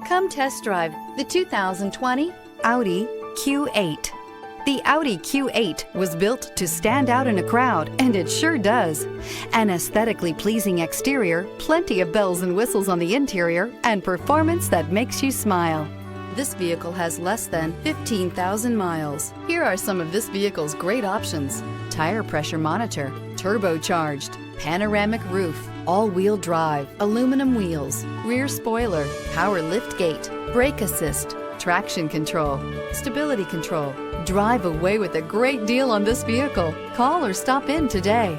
Come test drive the 2020 Audi Q8. The Audi Q8 was built to stand out in a crowd, and it sure does. An aesthetically pleasing exterior, plenty of bells and whistles on the interior, and performance that makes you smile. This vehicle has less than 15,000 miles. Here are some of this vehicle's great options: tire pressure monitor, turbocharged, panoramic roof, all-wheel drive, aluminum wheels, rear spoiler, power liftgate, brake assist, traction control, stability control. Drive away with a great deal on this vehicle. Call or stop in today.